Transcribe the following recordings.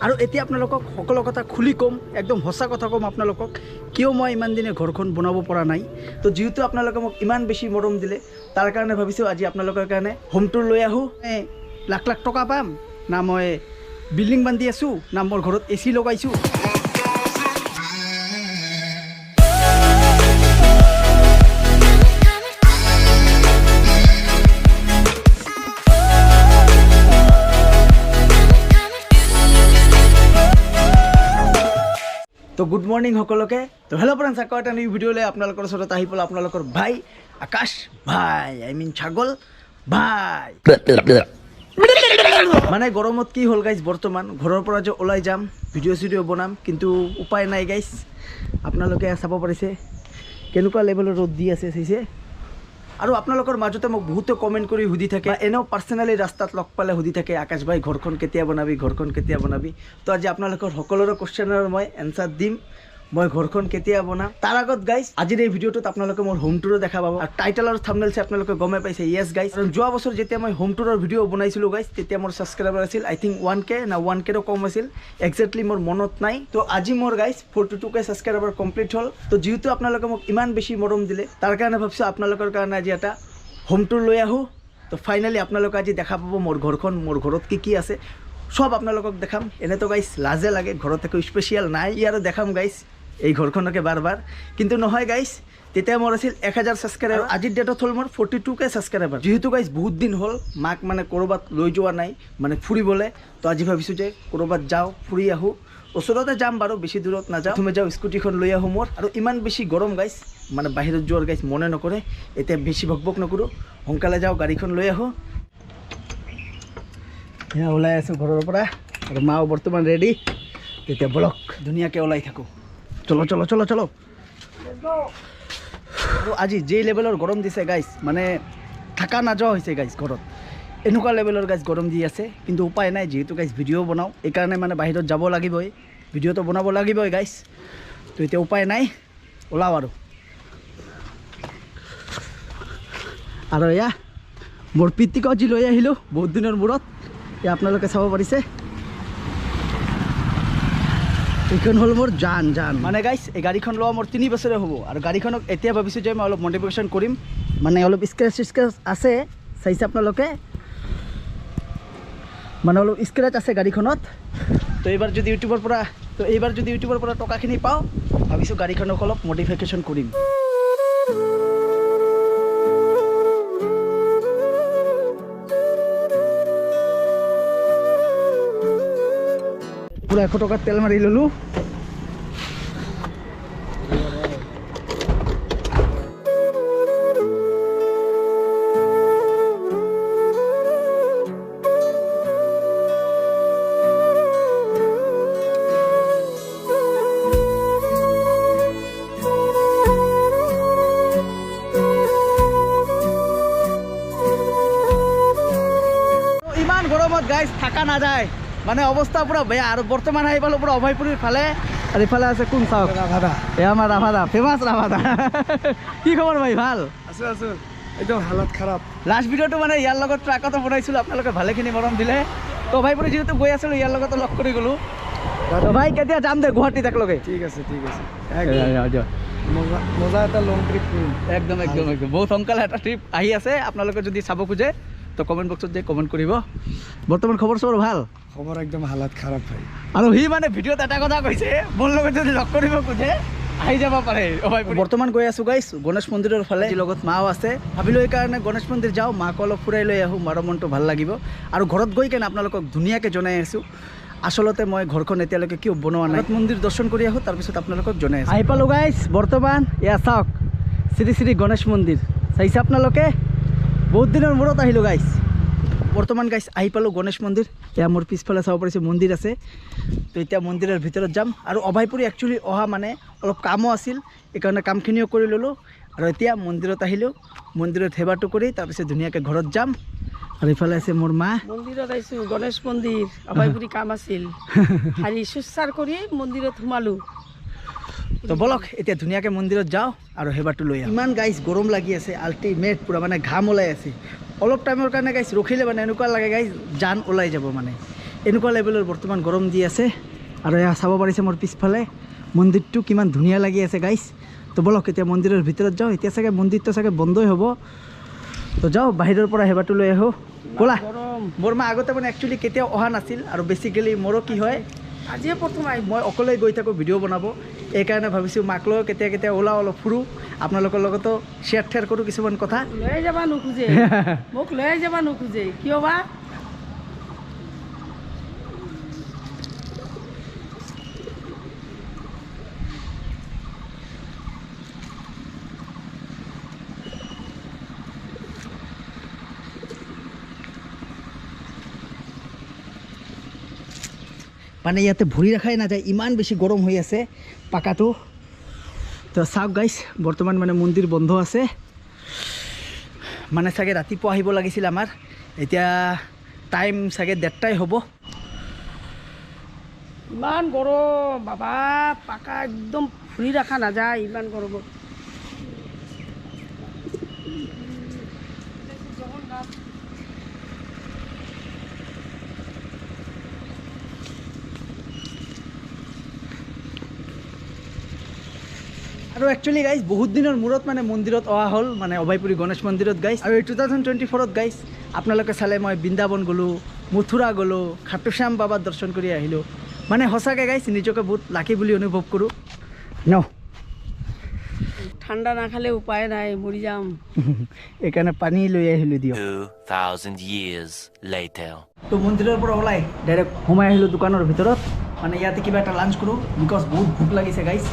আৰু এতিয়া আপোনালোকক সকলো কথা খুলি ক'ম, একদম সঁচা কথা ক'ম আপোনালোকক, কিয় মই ইমান দিনে ঘৰখন বনাব পৰা নাই। তো যিহেতু আপোনালোকে মোক ইমান বেছি মৰম দিলে, তাৰ কাৰণে ভাবিছোঁ আজি আপোনালোকৰ কাৰণে হোম টুৰ লৈ আহোঁ। লাখ লাখ টকা পাম না, মই বিল্ডিং বান্ধি আছোঁ না, মোৰ ঘৰত AC লগাইছোঁ। তো গুড মৰ্নিং সকলোকে। তো হেল্ল' ফ্ৰেণ্ডছ, আকৌ এটা নিউ ভিডিঅ'লৈ আপোনালোকৰ ওচৰত আহি পেলাই আপোনালোকৰ ভাই আকাশ ভাই, ছাগল ভাই। মানে গৰমত কি হ'ল গাইজ, বৰ্তমান ঘৰৰ পৰা যে ওলাই যাম, ভিডিঅ' চিডিঅ' বনাম, কিন্তু উপায় নাই গাইজ। আপোনালোকে চাব পাৰিছে কেনেকুৱা লেভেলৰ ৰ'দ দি আছে, চাইছে। আৰু আপোনালোকৰ মাজতে মোক বহুতে কমেণ্ট কৰি সুধি থাকে, এনেও পাৰ্চনেলি ৰাস্তাত লগ পালে সুধি থাকে, আকাশ ভাই ঘৰখন কেতিয়া বনাবি, ঘৰখন কেতিয়া বনাবি। তো আজি আপোনালোকৰ সকলোৰে কুৱেশ্যনৰ মই এনচাৰ দিম, মই ঘৰখন কেতিয়া বনাম। তাৰ আগত গাইজ আজিৰ এই ভিডিঅ'টোত আপোনালোকে মোৰ হোম টুৰো দেখা পাব। আৰু টাইটেল আৰু থাম্বনেল চাই আপোনালোকে গমে পাইছে, য়েছ গাইজ। আৰু যোৱা বছৰ যেতিয়া মই হোম টুৰৰ ভিডিঅ' বনাইছিলোঁ গাইজ, তেতিয়া মোৰ ছাবস্ক্ৰাইবাৰ আছিল আই থিংক 1K না 1Kৰো কম আছিল, একজেক্টলি মোৰ মনত নাই। তো আজি মোৰ গাইজ 42K ছাবস্ক্ৰাইবাৰ কমপ্লিট হ'ল। তো যিহেতু আপোনালোকে মোক ইমান বেছি মৰম দিলে, তাৰ কাৰণে ভাবিছোঁ আপোনালোকৰ কাৰণে আজি এটা হোম টুৰ লৈ আহোঁ। তো ফাইনেলি আপোনালোকে আজি দেখা পাব মোৰ ঘৰখন, মোৰ ঘৰত কি কি আছে সব আপোনালোকক দেখাম। এনেতো গাইজ লাজে লাগে, ঘৰত একো স্পেচিয়েল নাই, আৰু দেখাম গাইজ এই ঘৰখনকে বাৰ বাৰ। কিন্তু নহয় গাইজ, তেতিয়া মোৰ আছিল 1000 ছাবস্ক্ৰাইবাৰ, আজিৰ ডেটত হ'ল মোৰ 42K ছাবস্ক্ৰাইবাৰ। যিহেতু গাইজ বহুত দিন হ'ল মাক মানে ক'ৰবাত লৈ যোৱা নাই, মানে ফুৰিবলৈ। তো আজি ভাবিছোঁ যে ক'ৰবাত যাওঁ, ফুৰি আহোঁ। ওচৰতে যাম বাৰু, বেছি দূৰত নাযাওঁ। প্ৰথমে যাওঁ স্কুটিখন লৈ আহোঁ মোৰ। আৰু ইমান বেছি গৰম গাইজ, মানে বাহিৰত যোৱাৰ গাইজ মনে নকৰে। এতিয়া বেছি ভকভক নকৰোঁ, সোনকালে যাওঁ, গাড়ীখন লৈ আহোঁ। এয়া ওলাই আছোঁ ঘৰৰ পৰা, আৰু মাও বৰ্তমান ৰেডি। তেতিয়া বলক ধুনীয়াকৈ ওলাই থাকোঁ। চলো চলো চলো চলো। আৰু আজি যে লেভেলৰ গৰম দিছে গাইজ, মানে থাকা নাযোৱা হৈছে গাইজ ঘৰত, এনেকুৱা লেভেলৰ গাইজ গৰম দি আছে। কিন্তু উপায় নাই, যিহেতু গাইজ ভিডিঅ' বনাওঁ, এইকাৰণে মানে বাহিৰত যাব লাগিবই, ভিডিঅ'টো বনাব লাগিবই গাইজ। তো এতিয়া উপায় নাই, ওলাওঁ আৰু এয়া মোৰ পিতিক আজি লৈ আহিলোঁ বহুত দিনৰ মূৰত। এয়া আপোনালোকে চাব পাৰিছে, এইখন হ'ল মোৰ জান। মানে গাইজ এই গাড়ীখন লোৱা মোৰ 3 বছৰে হ'ব। আৰু গাড়ীখনক এতিয়া ভাবিছোঁ যে মই অলপ মডিফিকেশ্যন কৰিম, মানে অলপ স্ক্ৰেচ আছে, চাইছে আপোনালোকে, মানে অলপ স্ক্ৰেচ আছে গাড়ীখনত। তো এইবাৰ যদি ইউটিউবৰ পৰা টকাখিনি পাওঁ, ভাবিছোঁ গাড়ীখনক অলপ মডিফিকেশ্যন কৰিম। পুৰা 100 টকাৰ তেল মাৰি ল'লোঁ। ইমান গৰমত গাইজ থাকা নাযায়, মানে অৱস্থা পুৰা বেয়া। আৰু বৰ্তমান আহি পালোঁ পুৰা অভয়পুৰীৰ ফালে, আৰু ইফালে আছে কোন চাওক, ৰাভাদা। এ আমাৰ ৰাভাদা, ফেমাছ ৰাভাদা। কি খবৰ ভাই, ভাল? আছোঁ একদম হালত খাৰাপ। লাষ্ট ভিডিঅ'টো মানে ইয়াৰ লগত ট্ৰাকতো বনাইছিলোঁ, আপোনালোকে ভালেখিনি মৰম দিলে। তো অভয়পুৰী যিহেতু গৈ আছিলোঁ, ইয়াৰ লগতো লগ কৰি গ'লোঁ। তো ভাই কেতিয়া যাম দে গুৱাহাটীত একেলগে। ঠিক আছে মজা এটা লং ট্ৰিপ কৰিম, একদম বহুত সোনকালে এটা ট্ৰিপ আহি আছে। আপোনালোকে যদি চাব খোজে তো কমেণ্ট বক্সত যে কমেণ্ট কৰিব। বৰ্তমান খবৰ চবৰ ভাল? খবৰ একদম হালত খাৰাপ ভাই। আৰু সি মানে ভিডিঅ'ত এটা কথা কৈছে, মোৰ লগত যদি লগ কৰিব খোজে আহি যাব পাৰে। বৰ্তমান গৈ আছোঁ গাইজ গণেশ মন্দিৰৰ ফালে, লগত মাও আছে। ভাবিলোঁ এইকাৰণে গণেশ মন্দিৰ যাওঁ, মাকো অলপ ফুৰাই লৈ আহোঁ, মাৰ মনটো ভাল লাগিব। আৰু ঘৰত গৈ কেনে আপোনালোকক ধুনীয়াকৈ জনাই আছোঁ আচলতে মই ঘৰখন এতিয়ালৈকে কিয় বনোৱা নাই। মন্দিৰ দৰ্শন কৰি আহোঁ, তাৰপিছত আপোনালোকক জনাই আছোঁ। আহি পালোঁ গাইজ বৰ্তমান, এয়া চাওক শ্ৰী গণেশ মন্দিৰ, চাইছে আপোনালোকে, বহুত দিনৰ মূৰত আহিলোঁ গাইজ। বৰ্তমান গাইজ আহি পালোঁ গণেশ মন্দিৰ। এয়া মোৰ পিছফালে চাব পাৰিছে মন্দিৰ আছে। তো এতিয়া মন্দিৰৰ ভিতৰত যাম। আৰু অভয়পুৰী একচুৱেলি অহা মানে অলপ কামো আছিল, এইকাৰণে কামখিনিও কৰি ল'লোঁ। আৰু এতিয়া মন্দিৰত আহিলোঁ, মন্দিৰত সেৱাটো কৰি তাৰপিছত ধুনীয়াকৈ ঘৰত যাম। আৰু ইফালে আছে মোৰ মা। মন্দিৰত আহিছোঁ, গণেশ মন্দিৰ, অভয়পুৰী কাম আছিল, হাৰি সুচাৰ কৰি মন্দিৰত সোমালোঁ। তো বলক এতিয়া ধুনীয়াকৈ মন্দিৰত যাওঁ আৰু সেৱাটো লৈ আহোঁ। ইমান গাইজ গৰম লাগি আছে, আল্টিমেট পূৰা মানে ঘাম ওলাই আছে। অলপ টাইমৰ কাৰণে গাইজ ৰখিলে মানে এনেকুৱা লাগে গাইজ জান ওলাই যাব। মানে এনেকুৱা লেভেলৰ বৰ্তমান গৰম দি আছে আৰু এয়া চাব পাৰিছে মোৰ পিছফালে মন্দিৰটো কিমান ধুনীয়া লাগি আছে গাইছ তো বলক এতিয়া মন্দিৰৰ ভিতৰত যাওঁ এতিয়া চাগে মন্দিৰটো চাগে বন্ধই হ'ব তো যাওঁ বাহিৰৰ পৰা হেবাটো লৈ আহোঁ ব'লা গৰম বৰমা আগতে মানে একচুৱেলি কেতিয়াও অহা নাছিল আৰু বেছিকেলি মোৰো কি হয় আজিয়ে প্ৰথম আহিব মই অকলে গৈ থাকোঁ ভিডিঅ' বনাব এইকাৰণে ভাবিছোঁ মাক লৈ কেতিয়া ওলাওঁ অলপ ফুৰোঁ আপোনালোকৰ লগতো শ্বেয়াৰ কৰোঁ কিছুমান কথা লৈ যাব নোখোজে মোক লৈ যাব নোখোজে কিয় বা মানে ইয়াতে ভৰি ৰাখাই নাযায় ইমান বেছি গৰম হৈ আছে পাকাটো তো চাওক গাইছ বৰ্তমান মানে মন্দিৰ বন্ধ আছে মানে চাগে ৰাতিপুৱা আহিব লাগিছিল আমাৰ এতিয়া টাইম চাগে 1:30টাই হ'ব ইমান গৰম বাবা পাকা একদম ফুৰি ৰখা নাযায় ইমান গৰমত আৰু একচুৱেলি গাইজ বহুত দিনৰ মূৰত মানে মন্দিৰত অহা হ'ল মানে অভয়পুৰী গণেশ মন্দিৰত গাইজ আৰু 2024ত গাইজ আপোনালোকে চালে মই বৃন্দাবন গ'লোঁ মথুৰা গ'লোঁ খাটুশ্যাম বাবাৰ দৰ্শন কৰি আহিলোঁ মানে সঁচাকৈ গাইজ নিজকে বহুত লাকি বুলি অনুভৱ কৰোঁ ন ঠাণ্ডা নাখালে উপায় নাই মৰি যাম এইকাৰণে পানী লৈ আহিলোঁ দিয়ক 2,000 years later. তো মন্দিৰৰ পৰা ওলাই ডাইৰেক্ট সোমাই আহিলোঁ দোকানৰ ভিতৰত মানে ইয়াতে কিবা এটা লাঞ্চ কৰোঁ বিকজ বহুত ভোক লাগিছে গাইজ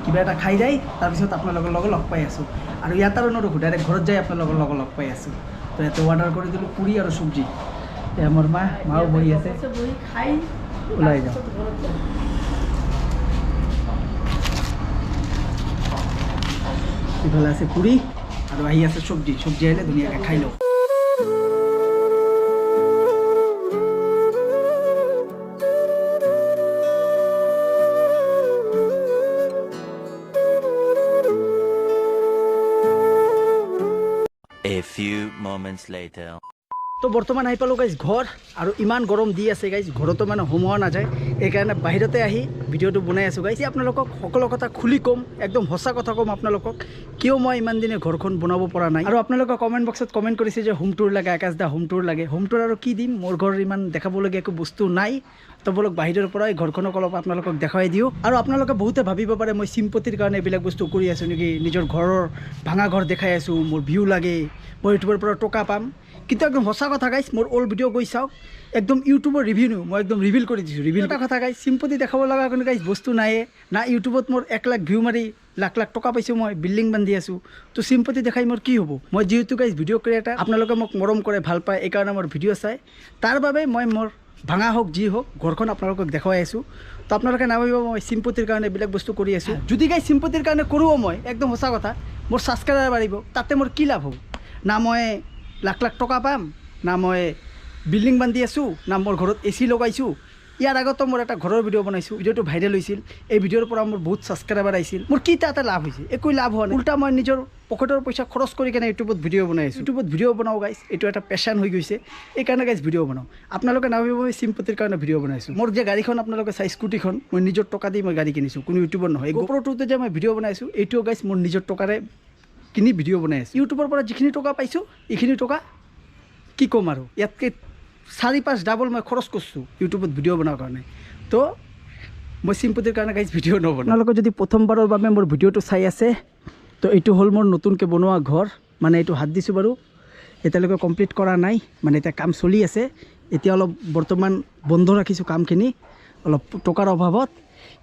কিবা এটা খাই যায় তাৰপিছত আপোনালোকৰ লগত লগ পাই আছোঁ আৰু ইয়াত আৰু নৰখোঁ ডাইৰেক্ট ঘৰত যাই আপোনালোকৰ লগত লগ পাই আছোঁ তো ইয়াতে অৰ্ডাৰ কৰি দিলোঁ পুৰি আৰু চব্জি এতিয়া মোৰ মাও বহি আছে বহি খাই ওলাই যাওঁ ঘৰত যাম ইফালে আছে পুৰি আৰু আহি আছে চব্জি আহিলে ধুনীয়াকৈ খাই লওঁ A few moments later. তো বৰ্তমান আহি পালোঁ গাইজ ঘৰ আৰু ইমান গৰম দি আছে গাইজ ঘৰতো মানে সোমোৱা নাযায় এইকাৰণে বাহিৰতে আহি ভিডিঅ'টো বনাই আছোঁ গাইজ আপোনালোকক সকলো কথা খুলি ক'ম একদম সঁচা কথা ক'ম আপোনালোকক কিয় মই ইমান দিনে ঘৰখন বনাব পৰা নাই আৰু আপোনালোকে কমেণ্ট বক্সত কমেণ্ট কৰিছে যে হোম টুৰ লাগে আকাশ দা হোম টুৰ লাগে হোম টুৰ আৰু কি দিম মোৰ ঘৰ ইমান দেখাবলগীয়া একো বস্তু নাই তো বলক বাহিৰৰ পৰাই ঘৰখনক অলপ আপোনালোকক দেখাই দিওঁ আৰু আপোনালোকে বহুতে ভাবিব পাৰে মই চিম্পতিৰ কাৰণে এইবিলাক বস্তু কৰি আছোঁ নেকি নিজৰ ঘৰৰ ভাঙা ঘৰ দেখাই আছোঁ মোৰ ভিউ লাগে মই ইউটিউবৰ পৰা টকা পাম কিন্তু একদম সঁচা কথা গাইছ মোৰ অল্ড ভিডিঅ' গৈ চাওক একদম ইউটিউবৰ ৰিভিউ মই একদম ৰিভিল কৰি দিছোঁ ৰিভিল এটা কথা গাইছ চিম্পতি দেখাব লগা কোনো গাইছ বস্তু নাইয়ে না ইউটিউবত মোৰ 1 লাখ ভিউ মাৰি লাখ টকা পাইছোঁ মই বিল্ডিং বান্ধি আছোঁ তো চিম্পতি দেখাই মোৰ কি হ'ব মই যিহেতু গাইছ ভিডিঅ' ক্ৰিয়েটাৰ আপোনালোকে মোক মৰম কৰে ভাল পায় এইকাৰণে মোৰ ভিডিঅ' চাই তাৰ বাবে মই মোৰ ভাঙা হওক যি হওক ঘৰখন আপোনালোকক দেখুৱাই আছোঁ তো আপোনালোকে নাভাবিব মই চিম্পতিৰ কাৰণে এইবিলাক বস্তু কৰি আছোঁ যদি গাইছ চিম্পতিৰ কাৰণে কৰোঁ মই একদম সঁচা কথা মোৰ ছাবস্ক্ৰাইবাৰ বাঢ়িব তাতে মোৰ কি লাভ হ'ব না মই লাখ টকা পাম না মই বিল্ডিং বান্ধি আছোঁ না মোৰ ঘৰত AC লগাইছোঁ ইয়াৰ আগতো মোৰ এটা ঘৰৰ ভিডিঅ' বনাইছোঁ ভিডিঅ'টো ভাইৰেল হৈছিল এই ভিডিঅ'ৰ পৰা মোৰ বহুত ছাবস্ক্ৰাইবাৰ আহিছিল মোৰ কি তাতে লাভ হৈছে একো লাভ হোৱা নাই উল্টা মই নিজৰ পকেটৰ পইচা খৰচ কৰি কেনে ইউটিউবত ভিডিঅ' বনাই আছোঁ ইউটিউবত ভিডিঅ' বনাওঁ গাইছ এইটো এটা পেশ্যন হৈ গৈছে এইকাৰণে গাইছ ভিডিঅ' বনাওঁ আপোনালোকে নাভাবিব মই চিম্পতিৰ কাৰণে ভিডিঅ' বনাইছোঁ মোৰ যে গাড়ীখন আপোনালোকে চাই স্কুটিখন মই নিজৰ টকা দি মই গাড়ী কিনিছোঁ কোনো ইউটিউবৰ নহয় গোপ্ৰ'টোতে যে মই ভিডিঅ' বনাইছোঁ এইটোও গাইছ মোৰ নিজৰ টকাৰে কিনি ভিডিঅ' বনাই আছোঁ ইউটিউবৰ পৰা যিখিনি টকা পাইছোঁ এইখিনি টকা কি ক'ম আৰু ইয়াতকৈ 4-5 ডাবল মই খৰচ কৰিছোঁ ইউটিউবত ভিডিঅ' বনোৱাৰ কাৰণে তো মই চিম্পতিৰ কাৰণে গাইজ ভিডিঅ' নবনাওঁ আপোনালোকে যদি প্ৰথমবাৰৰ বাবে মোৰ ভিডিঅ'টো চাই আছে তো এইটো হ'ল মোৰ নতুনকৈ বনোৱা ঘৰ মানে এইটো হাত দিছোঁ বাৰু এতিয়ালৈকে কমপ্লিট কৰা নাই মানে এতিয়া কাম চলি আছে এতিয়া অলপ বৰ্তমান বন্ধ ৰাখিছোঁ কামখিনি অলপ টকাৰ অভাৱত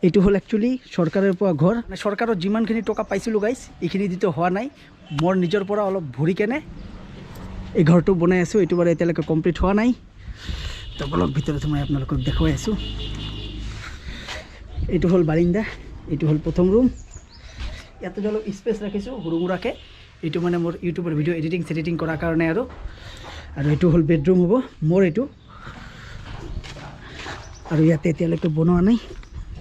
এইটো হ'ল একচুৱেলি চৰকাৰৰ পৰা ঘৰ মানে চৰকাৰৰ যিমানখিনি টকা পাইছিলোঁ গাইজ এইখিনি দিতো হোৱা নাই মোৰ নিজৰ পৰা অলপ ভৰি কেনে এই ঘৰটো বনাই আছোঁ এইটো বাৰু এতিয়ালৈকে কমপ্লিট হোৱা নাই তো অলপ ভিতৰত মই আপোনালোকক দেখুৱাই আছোঁ এইটো হ'ল বাৰিন্দা এইটো হ'ল প্ৰথম ৰুম ইয়াতে অলপ স্পেচ ৰাখিছোঁ সৰু সুৰাকৈ এইটো মানে মোৰ ইউটিউবৰ ভিডিঅ' এডিটিং কৰাৰ কাৰণে আৰু এইটো হ'ল বেডৰুম হ'ব মোৰ এইটো আৰু ইয়াতে এতিয়ালৈকে বনোৱা নাই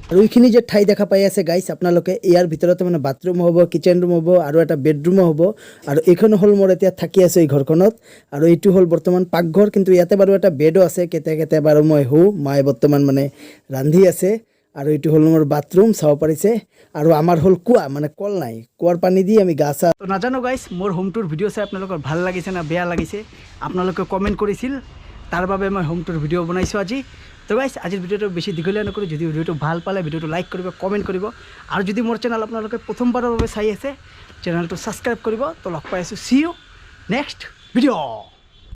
আৰু এইখিনি যে ঠাই দেখা পাই আছে গাইছ আপোনালোকে ইয়াৰ ভিতৰতে মানে বাথৰুম হ'ব কিচেন ৰুম হ'ব আৰু এটা বেডৰুমো হ'ব আৰু এইখন হ'ল মোৰ এতিয়া থাকি আছোঁ এই ঘৰখনত আৰু এইটো হ'ল বৰ্তমান পাকঘৰ কিন্তু ইয়াতে বাৰু এটা বেডো আছে কেতিয়া বাৰু মই মায়ে বৰ্তমান মানে ৰান্ধি আছে আৰু এইটো হ'ল মোৰ বাথৰুম চাব পাৰিছে আৰু আমাৰ হ'ল কুঁৱা মানে কল নাই কুঁৱাৰ পানী দি আমি গা চা তো নাজানো গাইছ মোৰ হোম টুৰ ভিডিঅ' চাই আপোনালোকৰ ভাল লাগিছে না বেয়া লাগিছে আপোনালোকে কমেণ্ট কৰিছিল তাৰ বাবে মই হোম টুৰ ভিডিঅ' বনাইছোঁ আজি তো গাইছ আজিৰ ভিডিঅ'টো বেছি দীঘলীয়া নকৰোঁ যদি ভিডিঅ'টো ভাল পালে ভিডিঅ'টো লাইক কৰিব কমেণ্ট কৰিব আৰু যদি মোৰ চেনেল আপোনালোকে প্ৰথমবাৰৰ বাবে চাই আছে চেনেলটো ছাবস্ক্ৰাইব কৰিব তো লগ পাই আছোঁ চি ইউ নেক্সট ভিডিঅ'